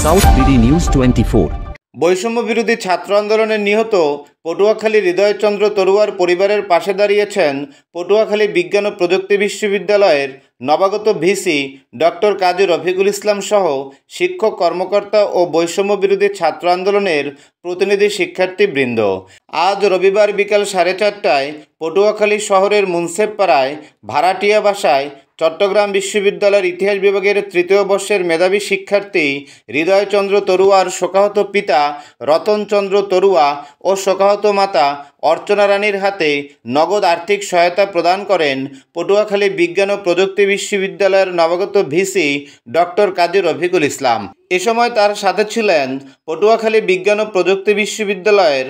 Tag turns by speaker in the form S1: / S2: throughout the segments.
S1: South BD news 24।
S2: বৈষম্য বিরোধী ছাত্র আন্দোলনে নিহত পটুয়াখালী হৃদয়চন্দ্র তরুয়ার পরিবারের পাশে দাঁড়িয়েছেন পটুয়াখালী বিজ্ঞান ও প্রযুক্তি বিশ্ববিদ্যালয়ের নবাগত ভিসি ডক্টর কাজী রফিকুল ইসলাম সহ শিক্ষক কর্মকর্তা ও বৈষম্য বিরোধী ছাত্র আন্দোলনের প্রতিনিধি শিক্ষার্থীবৃন্দ। আজ রবিবার বিকাল 4:30টায় পটুয়াখালী শহরের মুন্সেফপাড়ায় ভাড়াটিয়া বাসায় চট্টগ্রাম বিশ্ববিদ্যালয়ের ইতিহাস বিভাগের তৃতীয় বর্ষের মেধাবী শিক্ষার্থী হৃদয়চন্দ্র তরুয়ার শোকাহত পিতা রতনচন্দ্র তরুয়া ও শোকাহত মাতা অর্চনা রানীর হাতে নগদ আর্থিক সহায়তা প্রদান করেন পটুয়াখালী বিজ্ঞান ও প্রযুক্তি বিশ্ববিদ্যালয়ের নবাগত ভিসি ডক্টর কাজী রফিকুল ইসলাম। এ সময় তার সাথে ছিলেন পটুয়াখালী বিজ্ঞান ও প্রযুক্তি বিশ্ববিদ্যালয়ের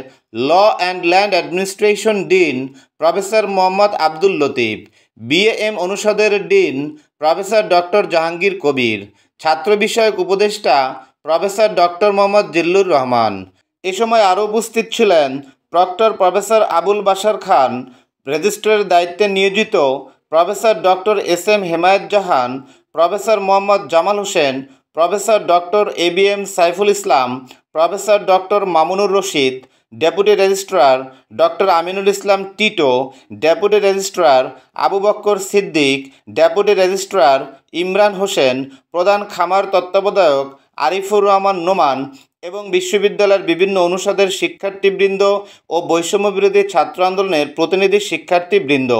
S2: law and land administration dean professor Mohammad Abdul Latif, BAM অনুষদের dean professor doctor Jahangir Kabir, ছাত্র বিষয়ক উপদেষ্টা প্রফেসর ডক্টর মোহাম্মদ জিল্লুর রহমান। এ সময় আরও উপস্থিত ছিলেন প্রক্টর প্রফেসর আবুল বাশার খান, রেজিস্ট্রারের দায়িত্বে নিয়োজিত professor doctor S M. Hemayet Jahan, professor Mohammad Jamal Hossain, professor doctor A B M. Saiful ইসলাম, professor doctor Mamunur Rashid, deputy registrar doctor Aminul Islam Tito, deputy registrar Abu Bakkar Siddique, deputy registrar Imran Hossain, প্রধান খামার তত্ত্বাবধায়ক আরিফুর রহমান নোমান এবং বিশ্ববিদ্যালয়ের বিভিন্ন অনুষদের শিক্ষার্থীবৃন্দ ও বৈষম্য বিরোধী ছাত্র আন্দোলনের প্রতিনিধি শিক্ষার্থীবৃন্দ।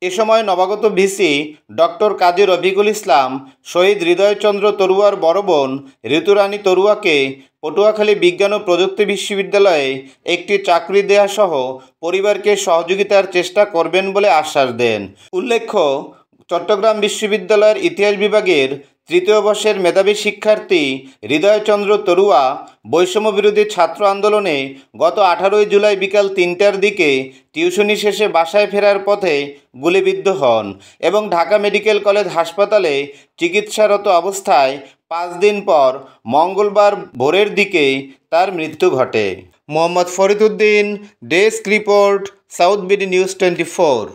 S2: এ সময় নবাগত ভিসি ডক্টর কাজী রফিকুল ইসলাম শহীদ হৃদয়চন্দ্র তরুয়ার বড় বোন ঋতুরানী তরুয়াকে পটুয়াখালী বিজ্ঞান ও প্রযুক্তি বিশ্ববিদ্যালয়ে একটি চাকরি দেয়া সহ পরিবারকে সহযোগিতার চেষ্টা করবেন বলে আশ্বাস দেন। উল্লেখ্য, চট্টগ্রাম বিশ্ববিদ্যালয়ের ইতিহাস বিভাগের তৃতীয় বর্ষের মেধাবী শিক্ষার্থী হৃদয়চন্দ্র তরুয়া বৈষম্য বিরোধী ছাত্র আন্দোলনে গত 18 জুলাই বিকাল 3টার দিকে টিউশনি শেষে বাসায় ফেরার পথে গুলিবিদ্ধ হন এবং ঢাকা মেডিকেল কলেজ হাসপাতালে চিকিৎসারত অবস্থায় 5 দিন পর মঙ্গলবার ভোরের দিকে তার মৃত্যু ঘটে। Mohammad Fariduddin, desk report, south BD news 24।